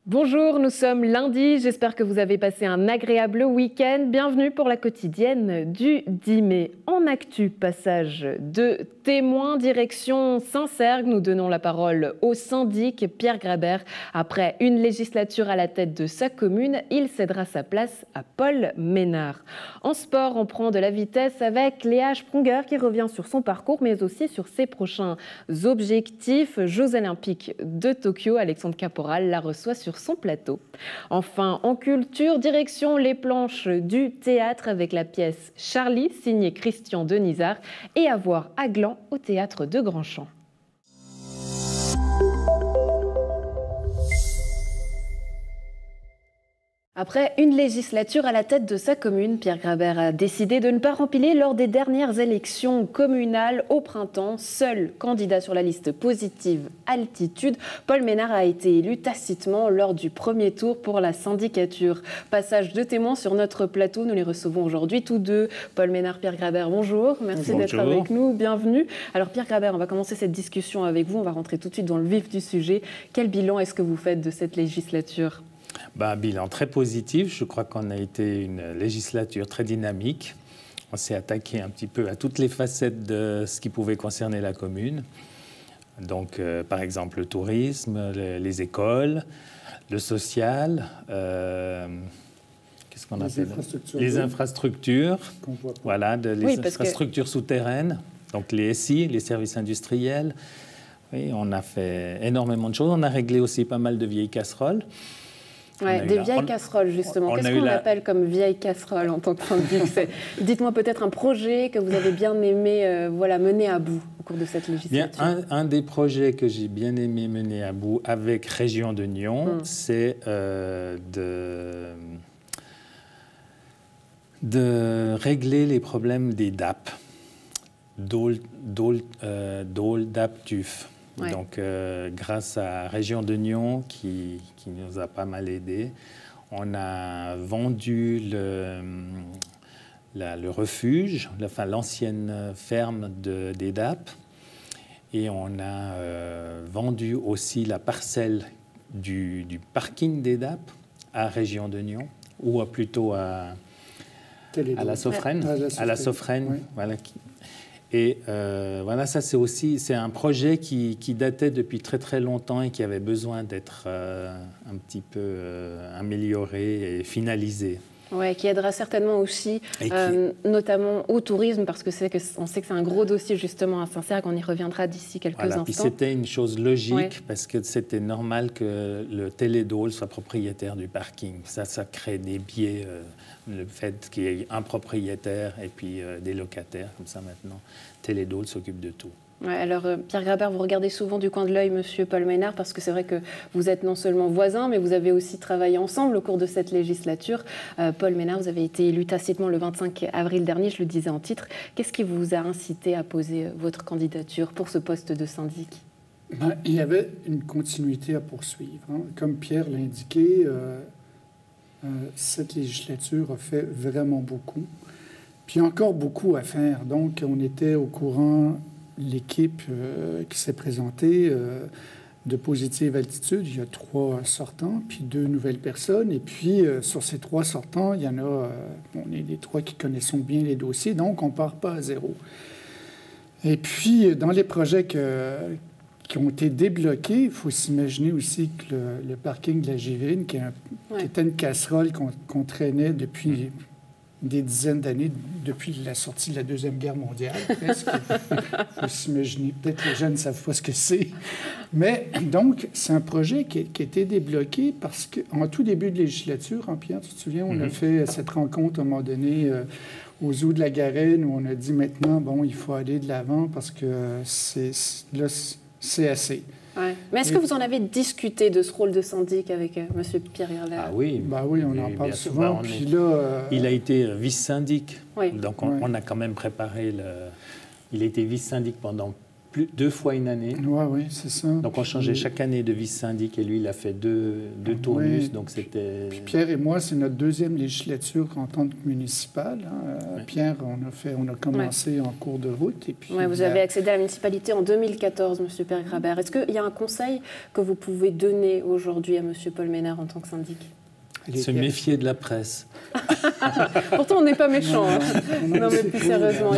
Bonjour, nous sommes lundi, j'espère que vous avez passé un agréable week-end. Bienvenue pour la quotidienne du 10 mai. En actu, passage de témoins, direction Saint-Cergue. Nous donnons la parole au syndic Pierre Grabert. Après une législature à la tête de sa commune, il cédera sa place à Paul Ménard. En sport, on prend de la vitesse avec Léa Sprunger qui revient sur son parcours, mais aussi sur ses prochains objectifs. Jeux olympiques de Tokyo, Alexandre Caporal la reçoit sur son plateau. Enfin, en culture, direction les planches du théâtre avec la pièce Charlie, signée Christian Denisard, et à voir à Gland au théâtre de Grandchamp. Après une législature à la tête de sa commune, Pierre Grabert a décidé de ne pas rempiler lors des dernières élections communales au printemps. Seul candidat sur la liste positive Altitude, Paul Ménard a été élu tacitement lors du premier tour pour la syndicature. Passage de témoins sur notre plateau, nous les recevons aujourd'hui tous deux. Paul Ménard, Pierre Grabert, bonjour. Merci d'être avec nous, bienvenue. Alors Pierre Grabert, on va commencer cette discussion avec vous, on va rentrer tout de suite dans le vif du sujet. Quel bilan est-ce que vous faites de cette législature ? Bilan très positif. Je crois qu'on a été une législature très dynamique. On s'est attaqué un petit peu à toutes les facettes de ce qui pouvait concerner la commune. Donc, par exemple, le tourisme, les écoles, le social, qu'est-ce qu'on appelle ? Les infrastructures. Voilà, les infrastructures souterraines. Donc, les SI, les services industriels. Oui, on a fait énormément de choses. On a réglé aussi pas mal de vieilles casseroles. Ouais, des vieilles casseroles, justement. Qu'est-ce qu'on appelle comme vieille casserole en tant que syndic ? Dites-moi peut-être un projet que vous avez bien aimé mener à bout au cours de cette législature. Un des projets que j'ai bien aimé mener à bout avec Région de Nyon, c'est de régler les problèmes des DAP, DOL, DAP, TUF. Ouais. Donc, grâce à Région de Nyon, qui nous a pas mal aidés, on a vendu le refuge, l'ancienne ferme des DAP, et on a vendu aussi la parcelle du parking des DAP à Région de Nyon, ou plutôt à la Sofrène. À la Sofrène, oui. Voilà. Et voilà, ça c'est un projet qui datait depuis très très longtemps et qui avait besoin d'être un petit peu amélioré et finalisé. Oui, qui aidera certainement aussi, notamment au tourisme, parce que on sait que c'est un gros dossier justement à Saint-Cergue, on y reviendra d'ici quelques instants. Puis c'était une chose logique, parce que c'était normal que le Télédôle soit propriétaire du parking. Ça crée des biais, le fait qu'il y ait un propriétaire et puis des locataires, comme ça maintenant, Télédôle s'occupe de tout. Ouais, alors, Pierre Grabert, vous regardez souvent du coin de l'œil Monsieur Paul Ménard, parce que c'est vrai que vous êtes non seulement voisins, mais vous avez aussi travaillé ensemble au cours de cette législature. Paul Ménard, vous avez été élu tacitement le 25 avril dernier, je le disais en titre. Qu'est-ce qui vous a incité à poser votre candidature pour ce poste de syndic ? Il y avait une continuité à poursuivre. Hein. Comme Pierre l'a indiqué, cette législature a fait vraiment beaucoup. Puis encore beaucoup à faire. Donc, on était au courant... L'équipe qui s'est présentée de Positive Altitude, il y a 3 sortants, puis 2 nouvelles personnes. Et puis, sur ces 3 sortants, il y en a, on est les 3 qui connaissons bien les dossiers, donc on ne part pas à zéro. Et puis, dans les projets qui ont été débloqués, il faut s'imaginer aussi que le parking de la Givine, qui était une casserole qu'on traînait depuis... des dizaines d'années, depuis la sortie de la Deuxième Guerre mondiale, presque. Il faut s'imaginer. Peut-être que les jeunes ne savent pas ce que c'est. Mais donc, c'est un projet qui a été débloqué parce qu'en tout début de législature, Pierre, tu te souviens, on a fait cette rencontre à un moment donné au zoo de la Garenne où on a dit maintenant, bon, il faut aller de l'avant parce que c'est assez. Ouais. Mais est-ce que vous en avez discuté de ce rôle de syndic avec M. Pierre Grabert ? Ah oui. Oui, on en parle souvent. Puis il a été vice-syndic. Oui. Donc, on a quand même préparé Il a été vice-syndic pendant 2 fois une année. Oui, c'est ça. Donc on changeait chaque année de vice-syndic et lui, il a fait deux tournus. Oui. Donc c'était... Puis Pierre et moi, c'est notre deuxième législature en tant que municipal. Oui. Pierre, on a commencé en cours de route. Et puis, vous avez accédé à la municipalité en 2014, M. Pergrabert. Est-ce qu'il y a un conseil que vous pouvez donner aujourd'hui à M. Paul Ménard en tant que syndic? Se méfier de la presse. Pourtant, on n'est pas méchant. Non, mais plus sérieusement.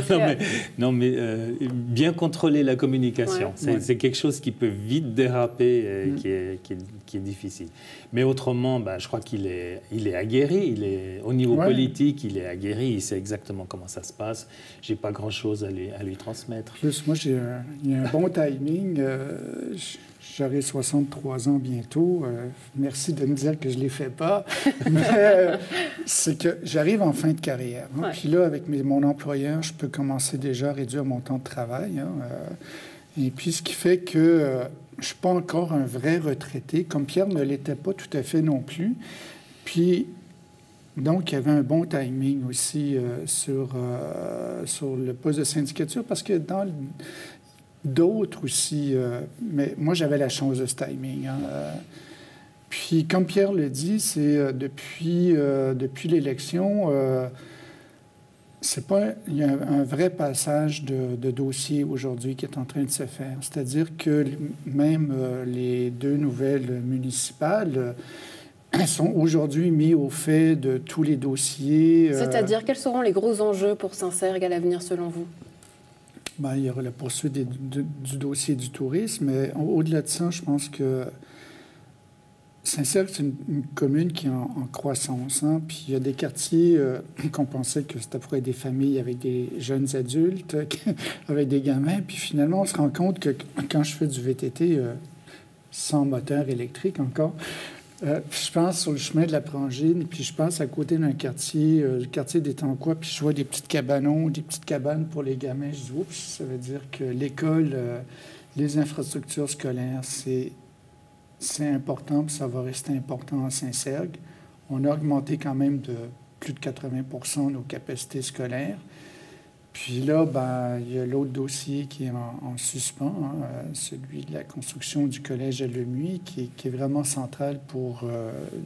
Bien contrôler la communication. Ouais. C'est quelque chose qui peut vite déraper, qui est difficile. Mais autrement, je crois qu'il est aguerri. Au niveau politique, il est aguerri. Il sait exactement comment ça se passe. Je n'ai pas grand-chose à lui transmettre. Plus, moi, il y a un bon timing. J'aurai 63 ans bientôt. Merci de me dire que je ne les fais pas. Mais c'est que j'arrive en fin de carrière. Hein. Puis là, avec mon employeur, je peux commencer déjà à réduire mon temps de travail. Hein. Et puis, ce qui fait que je ne suis pas encore un vrai retraité, comme Pierre ne l'était pas tout à fait non plus. Puis, donc, il y avait un bon timing aussi sur le poste de syndicature, parce que dans d'autres aussi, mais moi, j'avais la chance de ce timing. Hein. Puis, comme Pierre le dit, c'est depuis l'élection, il y a un vrai passage de dossier aujourd'hui qui est en train de se faire. C'est-à-dire que même les 2 nouvelles municipales sont aujourd'hui mis au fait de tous les dossiers. C'est-à-dire, quels seront les gros enjeux pour Saint-Cergue à l'avenir, selon vous? Il y aura la poursuite du dossier du tourisme, mais au-delà de ça, je pense que Saint-Cergue, c'est une commune qui est en croissance. Hein? Puis il y a des quartiers qu'on pensait que c'était pour être des familles avec des jeunes adultes, avec des gamins. Puis finalement, on se rend compte que quand je fais du VTT sans moteur électrique encore, je pense sur le chemin de la Prangine, puis je passe à côté d'un quartier, le quartier des Tanquois, puis je vois des petites cabanes pour les gamins. Je dis, oups, ça veut dire que l'école, les infrastructures scolaires, c'est important, puis ça va rester important à Saint-Cergue. On a augmenté quand même de plus de 80% nos capacités scolaires. Puis là, il y a l'autre dossier qui est en suspens, hein, celui de la construction du collège à Lemuy, qui est vraiment central pour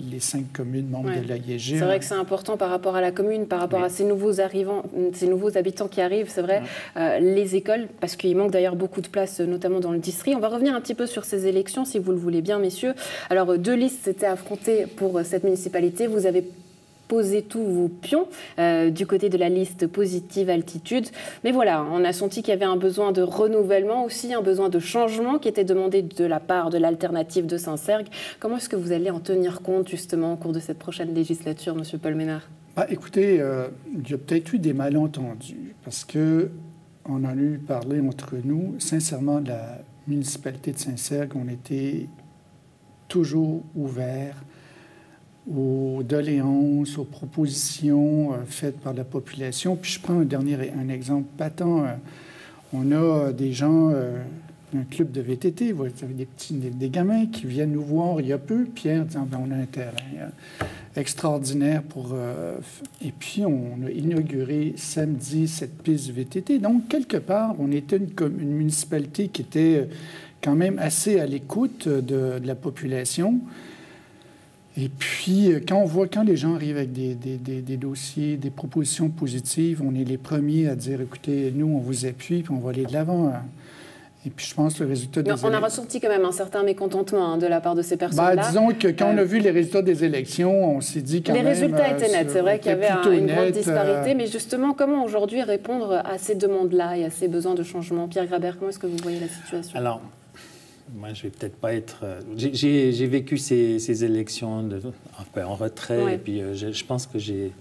les 5 communes membres de l'AIG. C'est vrai que c'est important par rapport à la commune, par rapport à ces nouveaux arrivants, ces nouveaux habitants qui arrivent, c'est vrai. Les écoles, parce qu'il manque d'ailleurs beaucoup de places, notamment dans le district. On va revenir un petit peu sur ces élections, si vous le voulez bien, messieurs. Alors, 2 listes s'étaient affrontées pour cette municipalité. Vous avez poser tous vos pions du côté de la liste Positive Altitude. Mais voilà, on a senti qu'il y avait un besoin de renouvellement aussi, un besoin de changement qui était demandé de la part de l'alternative de Saint-Cergue. Comment est-ce que vous allez en tenir compte justement au cours de cette prochaine législature, M. Paul Ménard? Écoutez, il y a peut-être eu des malentendus parce qu'on en a eu parlé entre nous. Sincèrement, la municipalité de Saint-Cergue, on était toujours ouverts aux doléances, aux propositions faites par la population. Puis je prends un exemple patent. On a des gens d'un club de VTT, vous avez des gamins qui viennent nous voir il y a peu. Pierre dit, on a un terrain extraordinaire pour... et puis on a inauguré samedi cette piste VTT. Donc, quelque part, on était une municipalité qui était quand même assez à l'écoute de la population. Et puis, quand les gens arrivent avec des dossiers, des propositions positives, on est les premiers à dire, écoutez, nous, on vous appuie, puis on va aller de l'avant. Et puis, je pense que le résultat des élections... On a ressenti quand même un certain mécontentement de la part de ces personnes-là. Disons que quand on a vu les résultats des élections, on s'est dit quand même... Les résultats étaient nets. C'est vrai qu'il y avait une grande disparité. Mais justement, comment aujourd'hui répondre à ces demandes-là et à ces besoins de changement? Pierre Grabert, comment est-ce que vous voyez la situation? Alors, moi, je vais peut-être pas être... J'ai vécu ces élections en retrait, et puis je pense que j'ai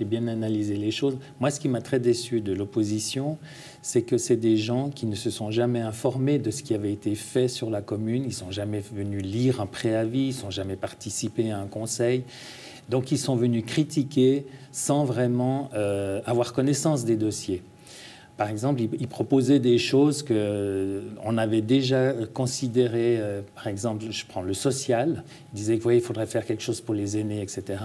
bien analysé les choses. Moi, ce qui m'a très déçu de l'opposition, c'est que c'est des gens qui ne se sont jamais informés de ce qui avait été fait sur la commune. Ils ne sont jamais venus lire un préavis, ils ne sont jamais participé à un conseil. Donc, ils sont venus critiquer sans vraiment avoir connaissance des dossiers. Par exemple, il proposait des choses qu'on avait déjà considérées. Par exemple, je prends le social. Il disait qu'il faudrait faire quelque chose pour les aînés, etc.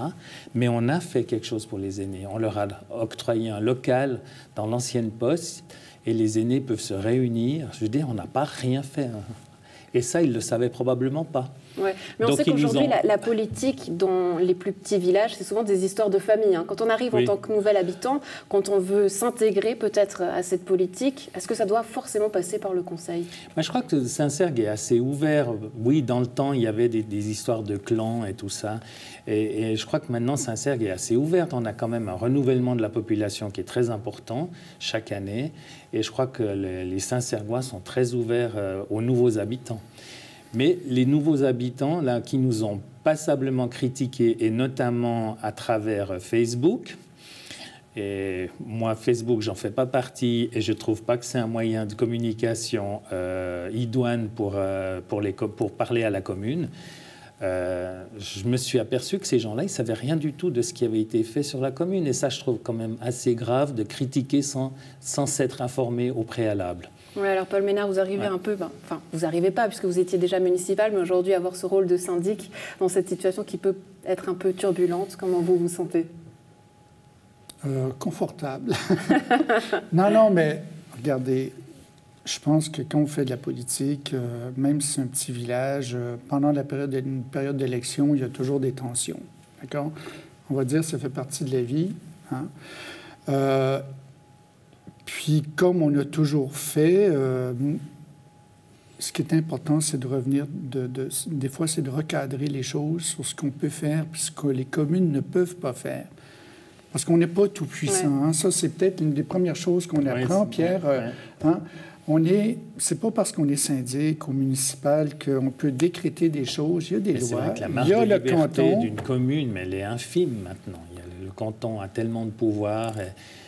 Mais on a fait quelque chose pour les aînés. On leur a octroyé un local dans l'ancienne poste. et les aînés peuvent se réunir. Je veux dire, on n'a pas rien fait. Et ça, ils ne le savaient probablement pas. Ouais. Mais on sait qu'aujourd'hui, la politique dans les plus petits villages, c'est souvent des histoires de famille. Hein. Quand on arrive en tant que nouvel habitant, quand on veut s'intégrer peut-être à cette politique, est-ce que ça doit forcément passer par le conseil? Je crois que Saint-Sergue est assez ouvert. Oui, dans le temps, il y avait des histoires de clans et tout ça. Et je crois que maintenant, Saint-Sergue est assez ouverte. On a quand même un renouvellement de la population qui est très important chaque année. Et je crois que les Saint-Sergois sont très ouverts aux nouveaux habitants. Mais les nouveaux habitants, là, qui nous ont passablement critiqués, et notamment à travers Facebook, et moi, Facebook, j'en fais pas partie, et je trouve pas que c'est un moyen de communication idoine pour parler à la commune, je me suis aperçu que ces gens-là, ils savaient rien du tout de ce qui avait été fait sur la commune. Et ça, je trouve quand même assez grave de critiquer sans s'être informé au préalable. Oui, alors Paul Ménard, vous arrivez un peu, enfin, vous n'arrivez pas puisque vous étiez déjà municipal, mais aujourd'hui avoir ce rôle de syndic dans cette situation qui peut être un peu turbulente, comment vous vous sentez? Confortable. Non, mais regardez, je pense que quand on fait de la politique, même si c'est un petit village, pendant une période d'élection, il y a toujours des tensions. D'accord? On va dire que ça fait partie de la vie. Hein? Puis, comme on a toujours fait, ce qui est important, c'est de revenir, des fois, c'est de recadrer les choses sur ce qu'on peut faire puis ce que les communes ne peuvent pas faire. Parce qu'on n'est pas tout puissant. Hein? Ça, c'est peut-être une des premières choses qu'on apprend, Pierre. Hein? C'est pas parce qu'on est syndic ou municipal qu'on peut décréter des choses. Il y a des lois. Il y a le canton d'une commune, mais elle est infime maintenant. Le canton a tellement de pouvoir.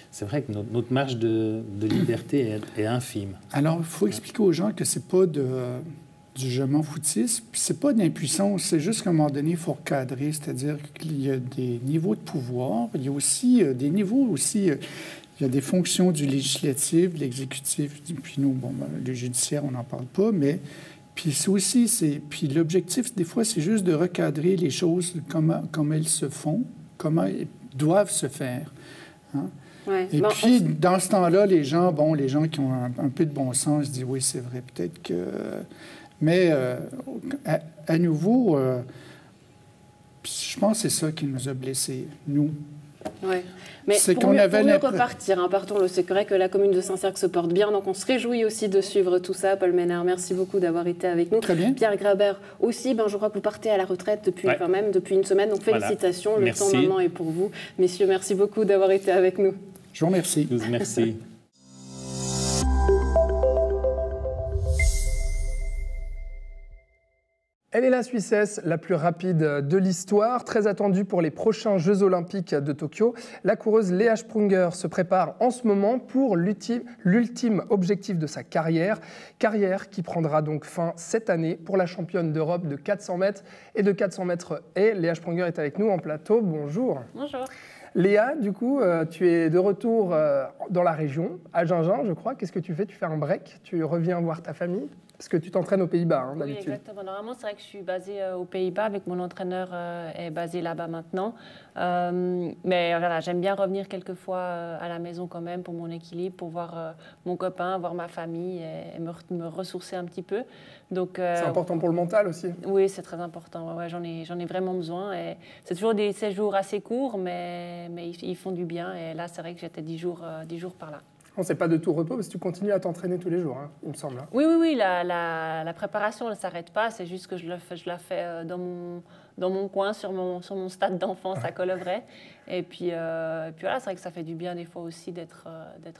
C'est vrai que notre marge de liberté est infime. Alors, il faut expliquer aux gens que c'est pas du je m'en foutisme, puis c'est pas d'impuissance, c'est juste qu'à un moment donné, il faut recadrer, c'est-à-dire qu'il y a des niveaux de pouvoir, il y a aussi des niveaux aussi, il y a des fonctions du législatif, de l'exécutif, puis nous, le judiciaire, on n'en parle pas, mais puis c'est aussi, puis l'objectif, des fois, c'est juste de recadrer les choses, comment elles se font, comment elles doivent se faire. Hein? Ouais. Et puis, dans ce temps-là, les gens qui ont un peu de bon sens disent, oui, c'est vrai, peut-être que... Mais à nouveau, je pense que c'est ça qui nous a blessés, nous. Oui, mais pour mieux repartir, hein, partons-le, c'est vrai que la commune de Saint-Sergue se porte bien, donc on se réjouit aussi de suivre tout ça. Paul Ménard, merci beaucoup d'avoir été avec nous. Très bien. Pierre Grabert aussi, je crois que vous partez à la retraite depuis une semaine, donc félicitations, le temps maintenant est pour vous. Messieurs, merci beaucoup d'avoir été avec nous. Je vous remercie. Merci. Elle est la Suissesse la plus rapide de l'histoire, très attendue pour les prochains Jeux Olympiques de Tokyo. La coureuse Lea Sprunger se prépare en ce moment pour l'ultime objectif de sa carrière qui prendra donc fin cette année pour la championne d'Europe de 400 mètres et de 400 mètres haies. Lea Sprunger est avec nous en plateau. Bonjour. Bonjour. Léa, du coup, tu es de retour dans la région, à Gingin, je crois. Qu'est-ce que tu fais? Tu fais un break? Tu reviens voir ta famille? Parce que tu t'entraînes aux Pays-Bas, d'habitude. Oui, exactement. Normalement, c'est vrai que je suis basée aux Pays-Bas, avec mon entraîneur est basé là-bas maintenant. Mais voilà, j'aime bien revenir quelques fois à la maison quand même pour mon équilibre, pour voir mon copain, voir ma famille et me ressourcer un petit peu. Donc, c'est important pour le mental aussi. Oui, c'est très important. Ouais, j'en ai vraiment besoin. Et c'est toujours des séjours assez courts, mais ils font du bien. Et là, c'est vrai que j'étais 10 jours par là. C'est pas de tout repos parce que tu continues à t'entraîner tous les jours, hein, il me semble. Oui, la préparation ne s'arrête pas, c'est juste que je la fais dans mon coin, sur mon stade d'enfance à Colevray. Et puis voilà, c'est vrai que ça fait du bien des fois aussi d'être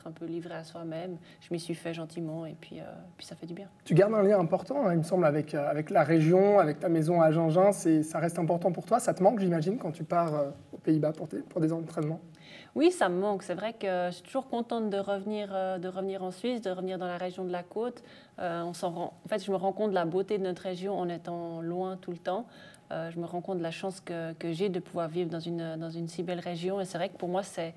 un peu livré à soi-même. Je m'y suis fait gentiment et puis ça fait du bien. Tu gardes un lien important, hein, il me semble, avec la région, avec ta maison à Gingin. Ça reste important pour toi. Ça te manque, j'imagine, quand tu pars aux Pays-Bas pour des entraînements? Oui, ça me manque. C'est vrai que je suis toujours contente de revenir en Suisse, de revenir dans la région de la Côte. En fait, je me rends compte de la beauté de notre région en étant loin tout le temps. Je me rends compte de la chance que j'ai de pouvoir vivre dans une si belle région. Et c'est vrai que pour moi, c'est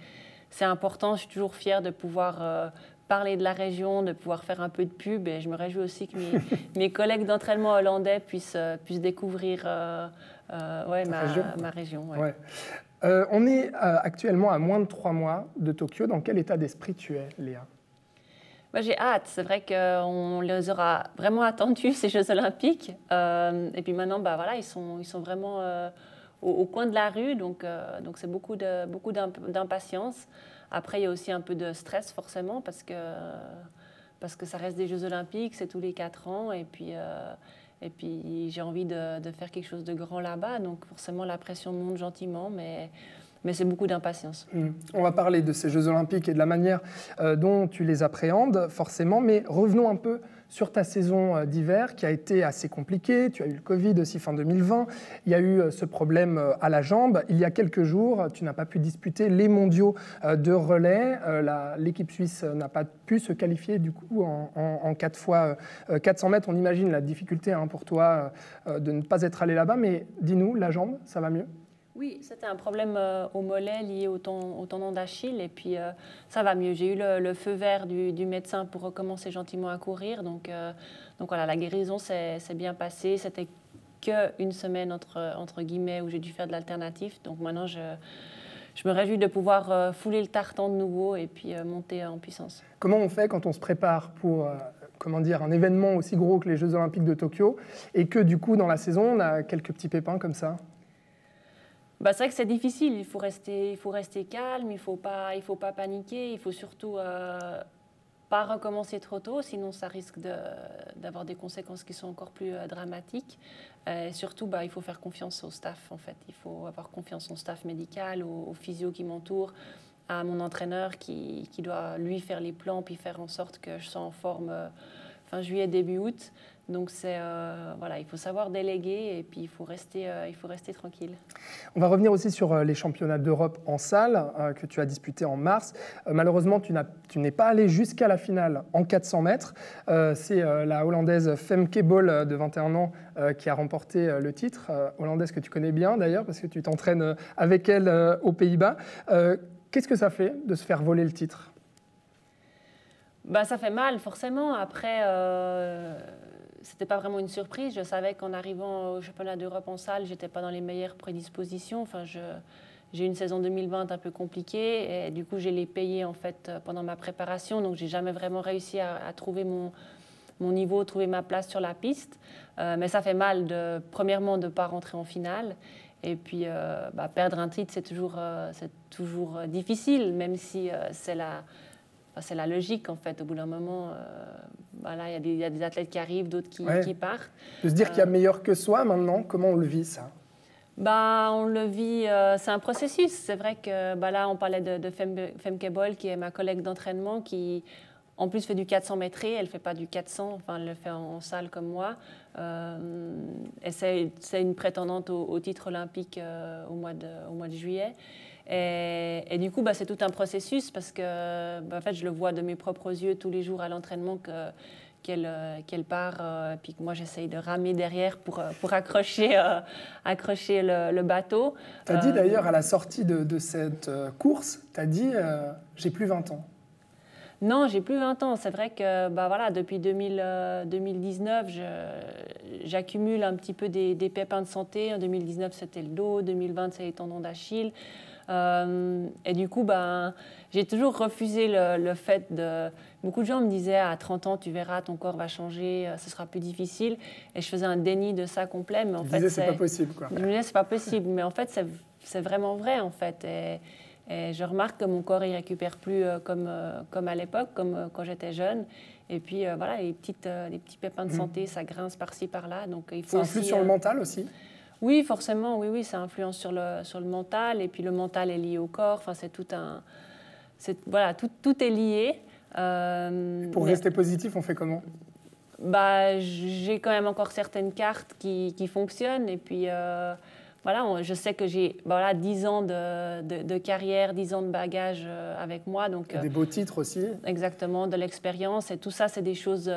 important. Je suis toujours fière de pouvoir parler de la région, de pouvoir faire un peu de pub. Et je me réjouis aussi que mes collègues d'entraînement hollandais puissent découvrir ma région. Ouais. Ouais. On est actuellement à moins de 3 mois de Tokyo. Dans quel état d'esprit tu es, Léa? J'ai hâte. C'est vrai qu'on les aura vraiment attendus, ces Jeux Olympiques. Et puis maintenant, voilà, ils sont vraiment au coin de la rue, donc c'est beaucoup d'impatience. Après, il y a aussi un peu de stress, forcément, parce que ça reste des Jeux Olympiques, c'est tous les 4 ans, et puis j'ai envie de faire quelque chose de grand là-bas, donc forcément la pression monte gentiment, mais c'est beaucoup d'impatience. On va parler de ces Jeux Olympiques et de la manière dont tu les appréhendes, forcément, mais revenons un peu sur ta saison d'hiver qui a été assez compliquée. Tu as eu le Covid aussi fin 2020. Il y a eu ce problème à la jambe. Il y a quelques jours, tu n'as pas pu disputer les mondiaux de relais. L'équipe suisse n'a pas pu se qualifier du coup en 4 fois 400 mètres. On imagine la difficulté pour toi de ne pas être allé là-bas. Mais dis-nous, la jambe, ça va mieux ? Oui, c'était un problème au mollet lié au tendon d'Achille, et puis ça va mieux. J'ai eu le feu vert du médecin pour recommencer gentiment à courir, donc voilà, la guérison s'est bien passée. C'était qu'une semaine entre guillemets où j'ai dû faire de l'alternatif, donc maintenant je me réjouis de pouvoir fouler le tartan de nouveau et puis monter en puissance. Comment on fait quand on se prépare pour un événement aussi gros que les Jeux Olympiques de Tokyo et que du coup dans la saison on a quelques petits pépins comme ça ? C'est vrai que c'est difficile, il faut rester calme, il ne faut pas paniquer, il faut surtout pas recommencer trop tôt, sinon ça risque d'avoir des conséquences qui sont encore plus dramatiques. Et surtout, il faut faire confiance au staff, en fait. Il faut avoir confiance au staff médical, au physio qui m'entoure, à mon entraîneur qui doit, lui, faire les plans, puis faire en sorte que je sois en forme fin juillet, début août. Donc voilà, il faut savoir déléguer et puis il faut rester tranquille. On va revenir aussi sur les championnats d'Europe en salle que tu as disputés en mars. Malheureusement, tu n'es pas allé jusqu'à la finale en 400 mètres. C'est la Hollandaise Femke Bol de 21 ans qui a remporté le titre. Hollandaise que tu connais bien d'ailleurs parce que tu t'entraînes avec elle aux Pays-Bas. Qu'est-ce que ça fait de se faire voler le titre ? Ça fait mal, forcément. Après, c'était pas vraiment une surprise. Je savais qu'en arrivant au championnat d'Europe en salle, j'étais pas dans les meilleures prédispositions. Enfin, j'ai eu une saison 2020 un peu compliquée et du coup, j'ai les payés en fait pendant ma préparation. Donc, j'ai jamais vraiment réussi à trouver mon niveau, trouver ma place sur la piste. Mais ça fait mal, premièrement, de pas rentrer en finale. Et puis, perdre un titre, c'est toujours difficile, même si c'est la logique, en fait. Au bout d'un moment, il y a des athlètes qui arrivent, d'autres qui partent. De se dire qu'il y a meilleur que soi, maintenant, comment on le vit, ça ? On le vit, c'est un processus. C'est vrai que là, on parlait de Femke Bol, qui est ma collègue d'entraînement, qui, en plus, fait du 400 mètres. Elle ne fait pas du 400, elle le fait en salle comme moi. Et c'est une prétendante au titre olympique au mois de juillet. Et du coup, c'est tout un processus parce que en fait, je le vois de mes propres yeux tous les jours à l'entraînement qu'elle part, puis que moi, j'essaye de ramer derrière pour accrocher le bateau. Tu as dit d'ailleurs à la sortie de cette course, tu as dit « j'ai plus 20 ans ». Non, j'ai plus 20 ans. C'est vrai que depuis 2019, j'accumule un petit peu des pépins de santé. En 2019, c'était le dos. 2020, c'est les tendons d'Achille. Et du coup, j'ai toujours refusé le fait de... Beaucoup de gens me disaient, à 30 ans, tu verras, ton corps va changer, ce sera plus difficile. Et je faisais un déni de ça complet. Mais en fait, c'est pas possible, quoi. Je me disais, c'est pas possible. Mais en fait, c'est vraiment vrai, en fait. Et je remarque que mon corps, il récupère plus comme à l'époque, comme quand j'étais jeune. Et puis, les petits pépins de santé, ça grince par-ci, par-là. Donc, il faut ça influe sur le mental aussi ? Oui, forcément, oui, ça influence sur le mental. Et puis, le mental est lié au corps. Enfin, c'est tout un... tout est lié. Pour rester positif, on fait comment ? J'ai quand même encore certaines cartes qui fonctionnent. Et puis... je sais que j'ai 10 ans de carrière, 10 ans de bagage avec moi. Donc, des beaux titres aussi. Exactement, de l'expérience. Et tout ça, c'est des choses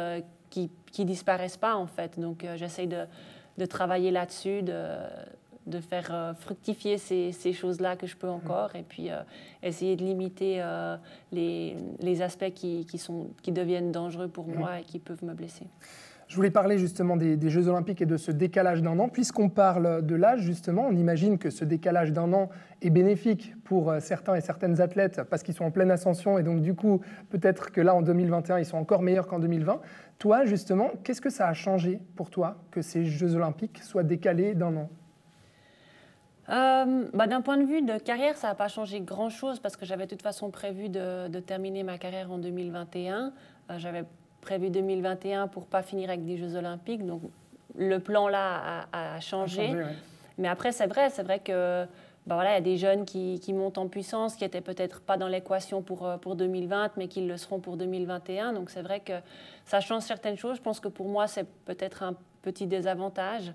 qui disparaissent pas, en fait. Donc, j'essaye de travailler là-dessus, de faire fructifier ces choses-là que je peux encore. Et puis, essayer de limiter les aspects qui deviennent dangereux pour moi et qui peuvent me blesser. Je voulais parler justement des Jeux Olympiques et de ce décalage d'1 an. Puisqu'on parle de l'âge, justement, on imagine que ce décalage d'1 an est bénéfique pour certains et certaines athlètes parce qu'ils sont en pleine ascension et donc du coup, peut-être que là, en 2021, ils sont encore meilleurs qu'en 2020. Toi, justement, qu'est-ce que ça a changé pour toi que ces Jeux Olympiques soient décalés d'1 an ? D'un point de vue de carrière, ça n'a pas changé grand-chose parce que j'avais de toute façon prévu de terminer ma carrière en 2021. J'avais prévu 2021 pour ne pas finir avec des Jeux Olympiques. Donc, le plan là a changé. Ouais. Mais après, c'est vrai que il y a des jeunes qui montent en puissance, qui n'étaient peut-être pas dans l'équation pour 2020, mais qui le seront pour 2021. Donc, c'est vrai que ça change certaines choses. Je pense que pour moi, c'est peut-être un petit désavantage.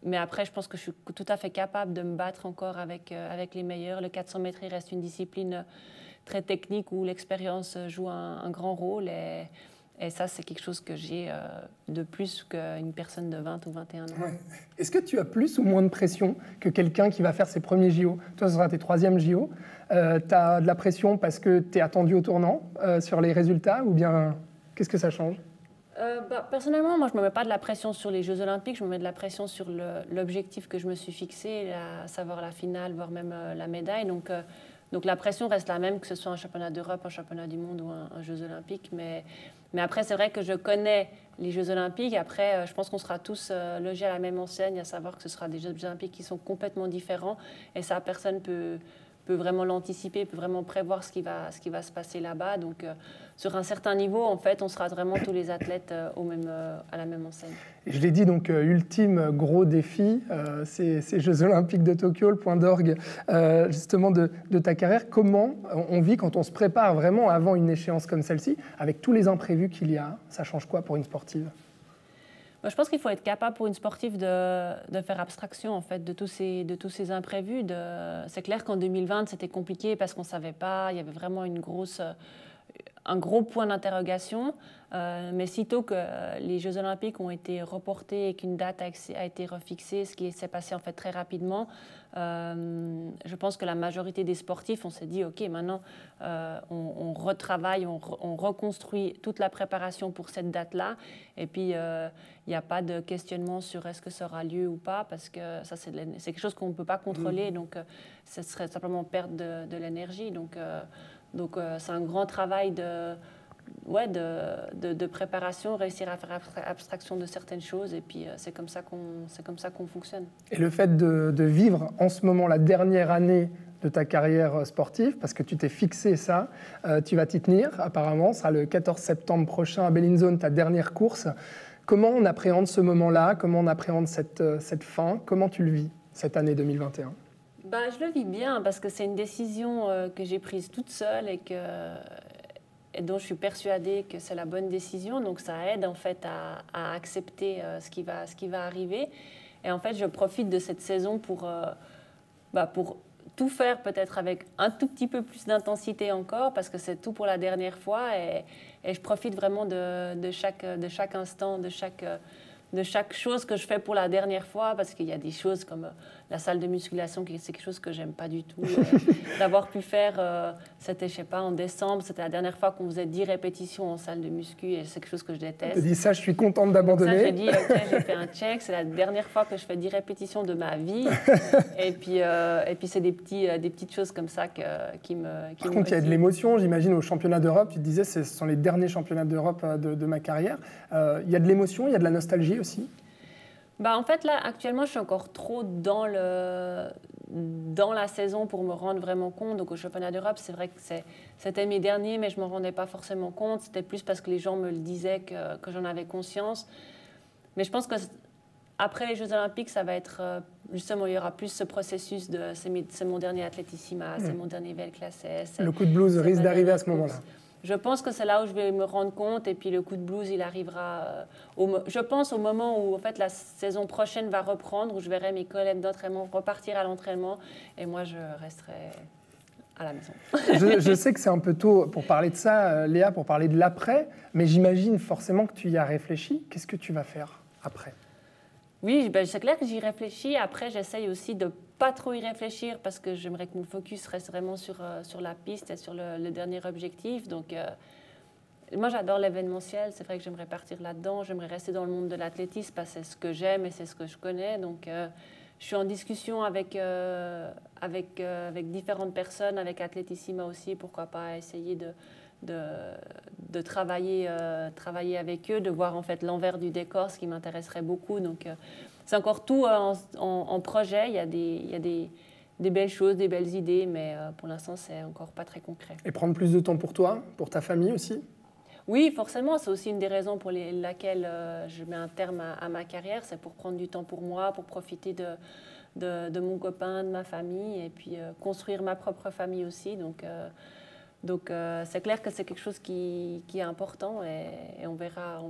Mais après, je pense que je suis tout à fait capable de me battre encore avec les meilleurs. Le 400 mètres, il reste une discipline très technique où l'expérience joue un grand rôle. Et ça, c'est quelque chose que j'ai de plus qu'une personne de 20 ou 21 ans. Ouais. Est-ce que tu as plus ou moins de pression que quelqu'un qui va faire ses premiers JO ? Toi, ce sera tes 3e JO. Tu as de la pression parce que tu es attendu au tournant sur les résultats ou bien qu'est-ce que ça change ? Personnellement, moi, je ne me mets pas de la pression sur les Jeux Olympiques, je me mets de la pression sur l'objectif que je me suis fixé, à savoir la finale, voire même la médaille. Donc la pression reste la même, que ce soit un championnat d'Europe, un championnat du monde ou un Jeux Olympiques. Mais après, c'est vrai que je connais les Jeux Olympiques. Après, je pense qu'on sera tous logés à la même enseigne, à savoir que ce sera des Jeux Olympiques qui sont complètement différents. Et ça, personne peut vraiment l'anticiper, peut vraiment prévoir ce qui va se passer là-bas. Donc, sur un certain niveau, en fait, on sera vraiment tous les athlètes à la même enseigne. Je l'ai dit, donc, ultime gros défi, ces Jeux Olympiques de Tokyo, le point d'orgue justement de ta carrière. Comment on vit quand on se prépare vraiment avant une échéance comme celle-ci, avec tous les imprévus qu'il y a? Ça change quoi pour une sportive? Je pense qu'il faut être capable pour une sportive de faire abstraction en fait, de tous ces imprévus. C'est clair qu'en 2020, c'était compliqué parce qu'on ne savait pas, il y avait vraiment un gros point d'interrogation. Mais sitôt que les Jeux Olympiques ont été reportés et qu'une date a été refixée, ce qui s'est passé en fait très rapidement, je pense que la majorité des sportifs, on s'est dit, OK, maintenant, on retravaille, on reconstruit toute la préparation pour cette date-là. Et puis, il n'y a pas de questionnement sur est-ce que ça aura lieu ou pas, parce que ça, c'est quelque chose qu'on ne peut pas contrôler. Donc, ce serait simplement perdre de l'énergie. Donc, c'est un grand travail de préparation, réussir à faire abstraction de certaines choses, et puis c'est comme ça qu'on fonctionne. Et le fait de vivre en ce moment la dernière année de ta carrière sportive, parce que tu t'es fixé ça, tu vas t'y tenir apparemment, ce sera le 14 septembre prochain à Bellinzone, ta dernière course. Comment on appréhende ce moment-là? Comment on appréhende cette fin? Comment tu le vis, cette année 2021? Je le vis bien, parce que c'est une décision que j'ai prise toute seule et dont je suis persuadée que c'est la bonne décision. Donc ça aide en fait à accepter ce qui va arriver. Et en fait, je profite de cette saison pour tout faire peut-être avec un tout petit peu plus d'intensité encore, parce que c'est tout pour la dernière fois. Et je profite vraiment de chaque instant, de chaque chose que je fais pour la dernière fois, parce qu'il y a des choses comme la salle de musculation, c'est quelque chose que j'aime pas du tout. D'avoir pu faire, c'était, je sais pas, en décembre, c'était la dernière fois qu'on faisait 10 répétitions en salle de muscu, et c'est quelque chose que je déteste. Tu dis ça, je suis contente d'abandonner. Ça, j'ai dit, OK, j'ai fait un check, c'est la dernière fois que je fais 10 répétitions de ma vie. et puis c'est des petites choses comme ça qui me... Par contre, il y a de l'émotion, j'imagine, au championnat d'Europe. Tu te disais, ce sont les derniers championnats d'Europe de ma carrière. Il y a de l'émotion, il y a de la nostalgie aussi. En fait, là, actuellement, je suis encore trop dans la saison pour me rendre vraiment compte. Donc, au championnat d'Europe, c'est vrai que c'était mes derniers, mais je ne m'en rendais pas forcément compte. C'était plus parce que les gens me le disaient que j'en avais conscience. Mais je pense qu'après les Jeux Olympiques, ça va être... justement, il y aura plus ce processus de... C'est mon dernier Atletissima, c'est mon dernier VL-Classe S. Le coup de blues risque d'arriver à ce moment-là. Je pense que c'est là où je vais me rendre compte, et puis le coup de blues, il arrivera, je pense, au moment où en fait, la saison prochaine va reprendre, où je verrai mes collègues d'entraînement repartir à l'entraînement, et moi, je resterai à la maison. Je sais que c'est un peu tôt pour parler de ça, Léa, pour parler de l'après, mais j'imagine forcément que tu y as réfléchi. Qu'est-ce que tu vas faire après? Oui, c'est clair que j'y réfléchis. Après, j'essaye aussi de pas trop y réfléchir, parce que j'aimerais que mon focus reste vraiment sur la piste et sur le dernier objectif. Donc, moi, j'adore l'événementiel. C'est vrai que j'aimerais partir là-dedans. J'aimerais rester dans le monde de l'athlétisme parce que c'est ce que j'aime et c'est ce que je connais. Donc, je suis en discussion avec différentes personnes, avec Athletissima aussi. Pourquoi pas essayer de travailler avec eux, de voir en fait l'envers du décor, ce qui m'intéresserait beaucoup. Donc, c'est encore tout en projet. Il y a des belles choses, des belles idées, mais pour l'instant, c'est encore pas très concret. Et prendre plus de temps pour toi, pour ta famille aussi? Oui, forcément, c'est aussi une des raisons pour laquelle je mets un terme à ma carrière, c'est pour prendre du temps pour moi, pour profiter de mon copain, de ma famille, et puis construire ma propre famille aussi. Donc c'est clair que c'est quelque chose qui est important, et on verra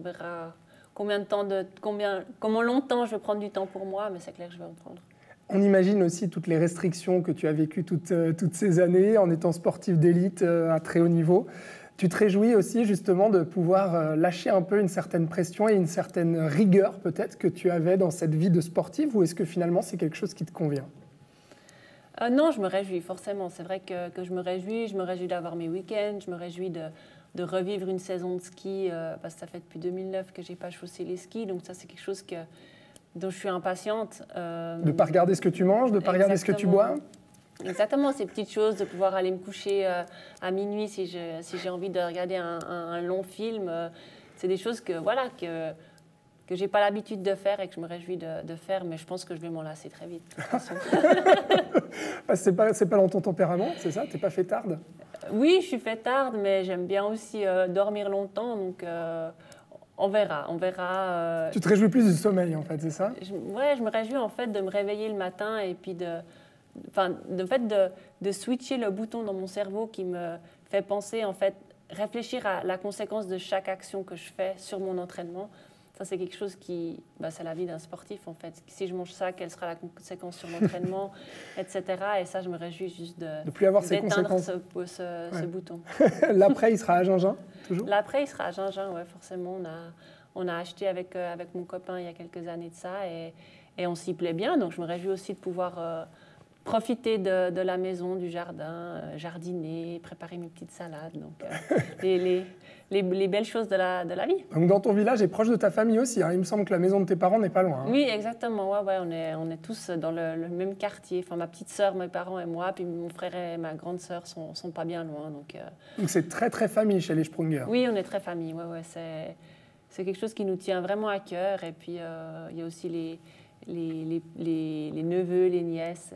comment longtemps je vais prendre du temps pour moi, mais c'est clair que je vais en prendre. On imagine aussi toutes les restrictions que tu as vécues toutes ces années en étant sportif d'élite à très haut niveau. Tu te réjouis aussi justement de pouvoir lâcher un peu une certaine pression et une certaine rigueur peut-être que tu avais dans cette vie de sportive, ou est-ce que finalement c'est quelque chose qui te convient? Non, je me réjouis forcément. C'est vrai que je me réjouis d'avoir mes week-ends, je me réjouis de revivre une saison de ski, parce que ça fait depuis 2009 que je n'ai pas chaussé les skis, donc ça c'est quelque chose dont je suis impatiente. De ne pas regarder ce que tu manges, de ne pas regarder ce que tu bois? Exactement, ces petites choses, de pouvoir aller me coucher à minuit si j'ai envie de regarder un long film. C'est des choses que je n'ai pas l'habitude de faire et que je me réjouis de faire, mais je pense que je vais m'en lasser très vite. De toute façon. C'est pas dans ton tempérament, c'est ça? Tu n'es pas fêtarde? Oui, je suis fêtarde, mais j'aime bien aussi dormir longtemps, donc on verra. Tu te réjouis plus du sommeil, en fait, c'est ça? Je me réjouis en fait de me réveiller le matin et puis de switcher le bouton dans mon cerveau qui me fait penser, en fait, réfléchir à la conséquence de chaque action que je fais sur mon entraînement. Ça, c'est quelque chose c'est la vie d'un sportif, en fait. Si je mange ça, quelle sera la conséquence sur l'entraînement, etc. Et ça, je me réjouis juste de plus avoir ces conséquences. ce bouton. L'après, il sera à Gingin, toujours? L'après, il sera à Gingin, oui, forcément. On a acheté avec mon copain il y a quelques années de ça et on s'y plaît bien. Donc, je me réjouis aussi de pouvoir profiter de la maison, du jardin, jardiner, préparer mes petites salades. Donc, les belles choses de la vie. Donc, dans ton village et proche de ta famille aussi, hein. Il me semble que la maison de tes parents n'est pas loin. Hein. Oui, exactement. Ouais, on est tous dans le même quartier. Enfin, ma petite sœur, mes parents et moi, puis mon frère et ma grande sœur sont pas bien loin. Donc c'est très, très famille chez les Sprunger. Oui, on est très famille. Ouais, c'est quelque chose qui nous tient vraiment à cœur. Et puis, il y a aussi les neveux, les nièces,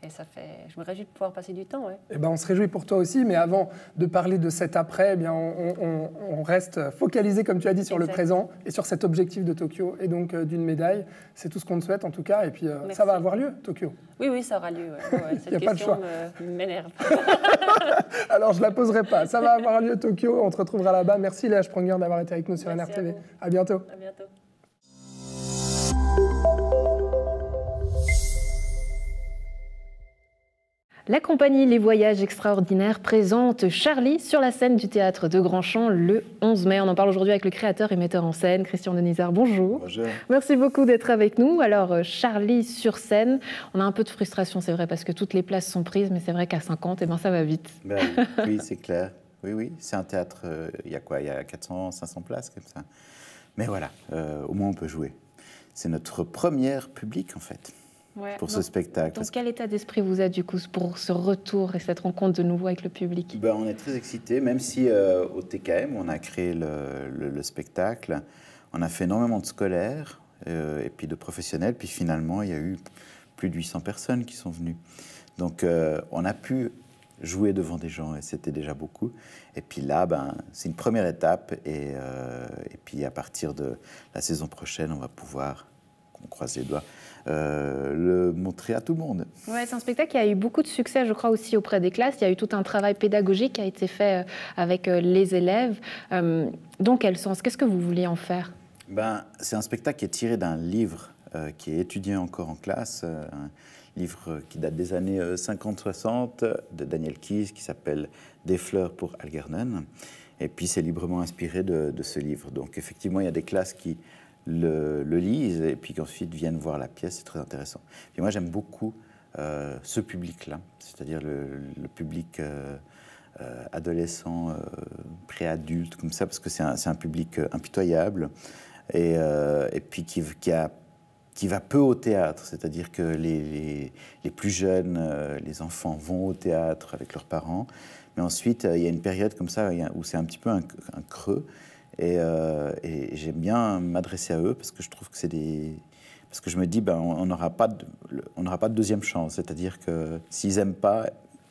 et ça fait... Je me réjouis de pouvoir passer du temps, ouais. Eh ben, on se réjouit pour toi aussi, mais avant de parler de cet après, eh bien, on reste focalisé, comme tu as dit, sur le présent et sur cet objectif de Tokyo, et donc d'une médaille. C'est tout ce qu'on te souhaite, en tout cas, et puis ça va avoir lieu, Tokyo. Oui, ça aura lieu, ouais. Cette question m'énerve. Alors, je ne la poserai pas. Ça va avoir lieu, Tokyo, on te retrouvera là-bas. Merci Léa Sprunger d'avoir été avec nous sur NRTV. À bientôt. À bientôt. La compagnie Les Voyages Extraordinaires présente Charlie sur la scène du théâtre de Grandchamp le 11 mai. On en parle aujourd'hui avec le créateur et metteur en scène, Christian Denizard. Bonjour. Bonjour. Merci beaucoup d'être avec nous. Alors, Charlie sur scène, on a un peu de frustration, c'est vrai, parce que toutes les places sont prises, mais c'est vrai qu'à 50, ça va vite. Ben, oui, c'est clair. Oui, c'est un théâtre, il y a 400, 500 places comme ça. Mais voilà, au moins on peut jouer. C'est notre premier public, en fait. Pour ce spectacle. Dans quel état d'esprit vous êtes du coup pour ce retour et cette rencontre de nouveau avec le public? On est très excités, même si au TKM, on a créé le spectacle, on a fait énormément de scolaires et puis de professionnels, puis finalement, il y a eu plus de 800 personnes qui sont venues. Donc, on a pu jouer devant des gens et c'était déjà beaucoup. Et puis là, c'est une première étape et puis à partir de la saison prochaine, on va pouvoir, on croise les doigts, le montrer à tout le monde. Ouais, c'est un spectacle qui a eu beaucoup de succès, je crois, aussi auprès des classes. Il y a eu tout un travail pédagogique qui a été fait avec les élèves. Dans quel sens? Qu'est-ce que vous vouliez en faire? C'est un spectacle qui est tiré d'un livre qui est étudié encore en classe, un livre qui date des années 50-60 de Daniel Keyes qui s'appelle « Des fleurs pour Algernon ». Et puis c'est librement inspiré de ce livre. Donc effectivement, il y a des classes qui le lisent et puis qu'ensuite viennent voir la pièce, c'est très intéressant. Puis moi j'aime beaucoup ce public-là, c'est-à-dire le public adolescents, préadultes, comme ça, parce que c'est un public impitoyable, et puis qui va peu au théâtre, c'est-à-dire que les plus jeunes, les enfants vont au théâtre avec leurs parents, mais ensuite il y a une période comme ça où c'est un petit peu un creux, et j'aime bien m'adresser à eux parce que je trouve que parce que je me dis on n'aura pas de deuxième chance, c'est-à-dire que s'ils n'aiment pas,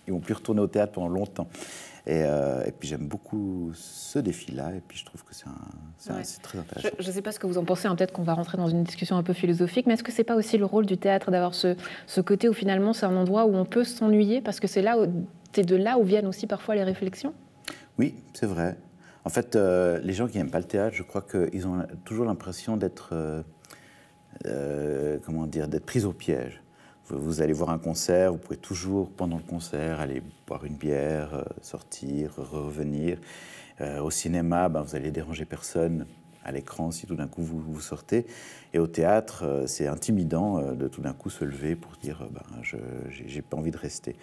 ils vont plus retourner au théâtre pendant longtemps. Et puis j'aime beaucoup ce défi-là, et puis je trouve que c'est très intéressant. Je ne sais pas ce que vous en pensez, hein, peut-être qu'on va rentrer dans une discussion un peu philosophique, mais est-ce que ce n'est pas aussi le rôle du théâtre d'avoir ce côté où finalement c'est un endroit où on peut s'ennuyer, parce que c'est de là où viennent aussi parfois les réflexions? Oui, c'est vrai. En fait, les gens qui n'aiment pas le théâtre, je crois qu'ils ont toujours l'impression d'être pris au piège. Vous allez voir un concert, vous pouvez toujours, pendant le concert, aller boire une bière, sortir, revenir. Au cinéma, vous allez déranger personne à l'écran si tout d'un coup vous sortez. Et au théâtre, c'est intimidant de tout d'un coup se lever pour dire j'ai pas envie de rester.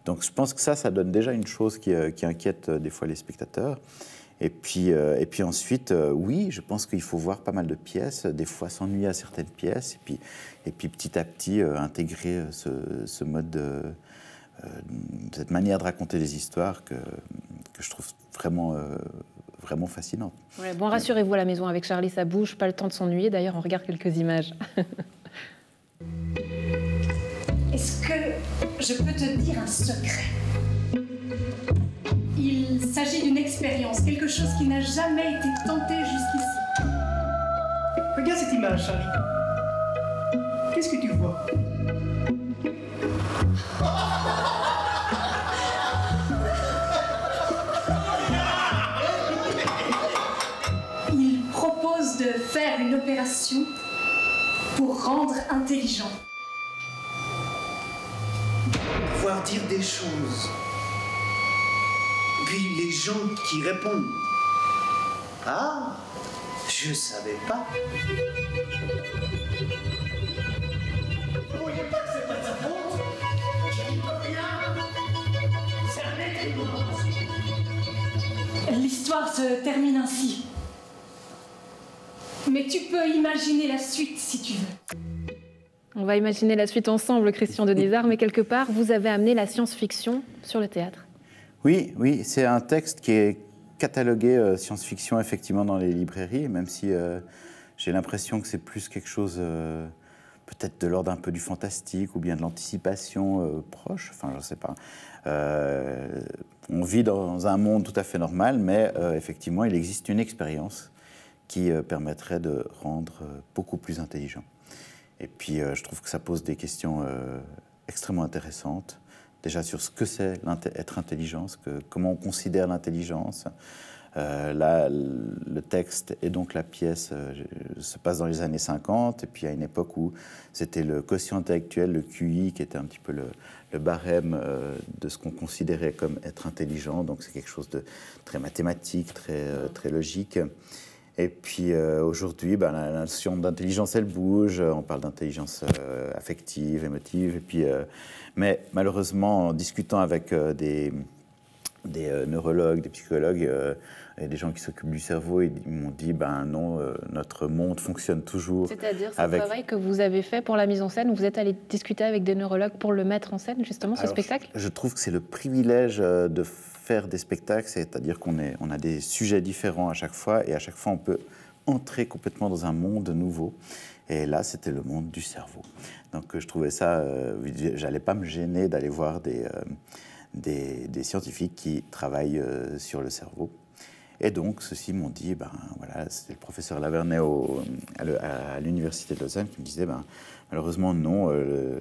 Donc je pense que ça donne déjà une chose qui inquiète des fois les spectateurs. Et puis ensuite, oui, je pense qu'il faut voir pas mal de pièces, des fois s'ennuyer à certaines pièces, et puis petit à petit intégrer ce mode, cette manière de raconter des histoires que je trouve vraiment, vraiment fascinante. Ouais, bon, rassurez-vous à la maison, avec Charlie, ça bouge, pas le temps de s'ennuyer. D'ailleurs, on regarde quelques images. Est-ce que je peux te dire un secret ? Il s'agit d'une expérience, quelque chose qui n'a jamais été tenté jusqu'ici. Regarde cette image, Charlie. Qu'est-ce que tu vois? Il propose de faire une opération pour rendre intelligent. Pouvoir dire des choses. Puis les gens qui répondent. Ah, je savais pas. Vous voyez pas que c'est pas de sa faute? Je n'y peux rien. C'est un élément. L'histoire se termine ainsi. Mais tu peux imaginer la suite si tu veux. On va imaginer la suite ensemble, Christian Denizard, mais quelque part, vous avez amené la science-fiction sur le théâtre. Oui, c'est un texte qui est catalogué science-fiction effectivement dans les librairies, même si j'ai l'impression que c'est plus quelque chose peut-être de l'ordre un peu du fantastique ou bien de l'anticipation proche, enfin je ne sais pas. On vit dans un monde tout à fait normal, mais effectivement il existe une expérience qui permettrait de rendre beaucoup plus intelligent. Et puis je trouve que ça pose des questions extrêmement intéressantes. Déjà sur ce que c'est être intelligent, comment on considère l'intelligence. Là, le texte et donc la pièce se passe dans les années 50, et puis à une époque où c'était le quotient intellectuel, le QI, qui était un petit peu le barème de ce qu'on considérait comme être intelligent. Donc c'est quelque chose de très mathématique, très logique. Et puis aujourd'hui, la notion d'intelligence, elle bouge. On parle d'intelligence affective, émotive. Et puis, mais malheureusement, en discutant avec des neurologues, des psychologues et des gens qui s'occupent du cerveau, ils m'ont dit non, notre monde fonctionne toujours. C'est-à-dire ce travail que vous avez fait pour la mise en scène, vous êtes allé discuter avec des neurologues pour le mettre en scène, justement, ce spectacle? Je trouve que c'est le privilège de faire des spectacles, c'est-à-dire qu'on a des sujets différents à chaque fois, et à chaque fois on peut entrer complètement dans un monde nouveau. Et là, c'était le monde du cerveau. Donc je trouvais ça, j'allais pas me gêner d'aller voir des scientifiques qui travaillent sur le cerveau. Et donc, ceux-ci m'ont dit, voilà, c'était le professeur Lavernay à l'université de Lausanne qui me disait, malheureusement non,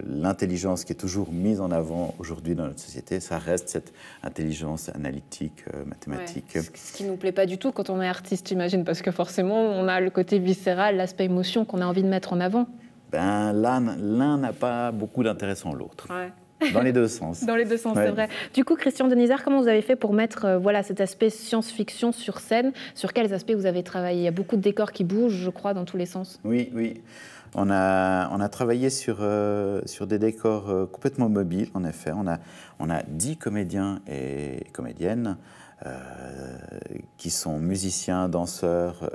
l'intelligence qui est toujours mise en avant aujourd'hui dans notre société, ça reste cette intelligence analytique, mathématique. Ouais, ce qui ne nous plaît pas du tout quand on est artiste, j'imagine, parce que forcément, on a le côté viscéral, l'aspect émotion qu'on a envie de mettre en avant. L'un n'a pas beaucoup d'intérêt sans l'autre. Ouais. Dans les deux sens. Dans les deux sens, ouais. C'est vrai. Du coup, Christian Denizard, comment vous avez fait pour mettre cet aspect science-fiction sur scène? Sur quels aspects vous avez travaillé? Il y a beaucoup de décors qui bougent, je crois, dans tous les sens. Oui. On a travaillé sur des décors complètement mobiles, en effet. On a 10 comédiens et comédiennes qui sont musiciens, danseurs,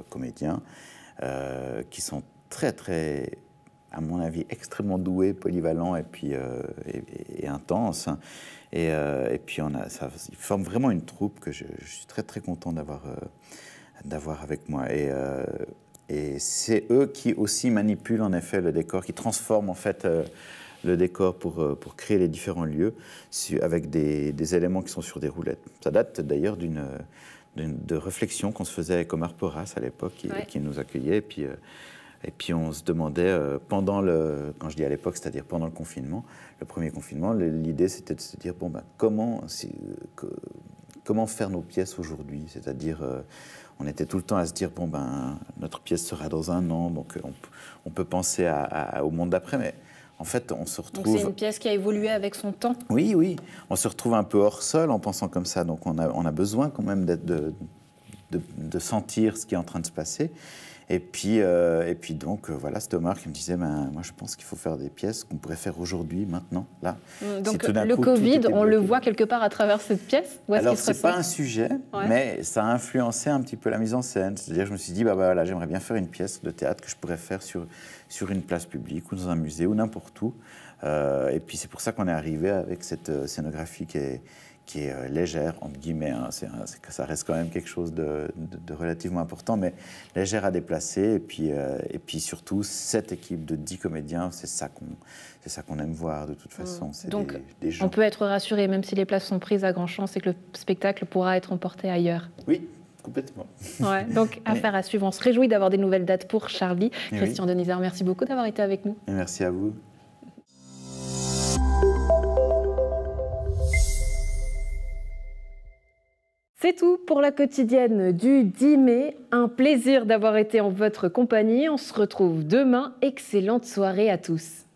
comédiens, qui sont très, très, à mon avis, extrêmement doués, polyvalents et puis et intenses. Et puis ils forment vraiment une troupe que je suis très, très content d'avoir avec moi. Et c'est eux qui aussi manipulent en effet le décor, qui transforment en fait le décor pour créer les différents lieux avec des éléments qui sont sur des roulettes. Ça date d'ailleurs de réflexions qu'on se faisait avec Omar Porras à l'époque, qui nous accueillait. Et puis on se demandait, quand je dis à l'époque, c'est-à-dire pendant le confinement, le premier confinement, l'idée c'était de se dire, bon, ben, comment faire nos pièces aujourd'hui? C'est-à-dire, on était tout le temps à se dire, bon, ben, notre pièce sera dans un an, donc on peut penser au monde d'après, mais en fait, on se retrouve... Donc c'est une pièce qui a évolué avec son temps. Oui, oui, on se retrouve un peu hors sol en pensant comme ça, donc on a besoin quand même de sentir ce qui est en train de se passer. Et puis donc, voilà, c'est Omar qui me disait, ben, moi je pense qu'il faut faire des pièces qu'on pourrait faire aujourd'hui, maintenant, là. Donc le Covid, on le voit quelque part à travers cette pièce? Alors, c'est pas un sujet, mais ça a influencé un petit peu la mise en scène. C'est-à-dire, je me suis dit, bah, voilà, j'aimerais bien faire une pièce de théâtre que je pourrais faire sur une place publique ou dans un musée ou n'importe où. Et puis c'est pour ça qu'on est arrivé avec cette scénographie qui est légère, entre guillemets, hein. Ça reste quand même quelque chose de relativement important, mais légère à déplacer. Et puis surtout, cette équipe de 10 comédiens, c'est ça qu'on aime voir de toute façon. Donc, des gens. On peut être rassuré, même si les places sont prises à grand champ, c'est que le spectacle pourra être emporté ailleurs. Oui, complètement. Ouais, donc, affaire à suivre. On se réjouit d'avoir des nouvelles dates pour Charlie. Christian Denisard, merci beaucoup d'avoir été avec nous. Et merci à vous. C'est tout pour la quotidienne du 10 mai. Un plaisir d'avoir été en votre compagnie. On se retrouve demain. Excellente soirée à tous.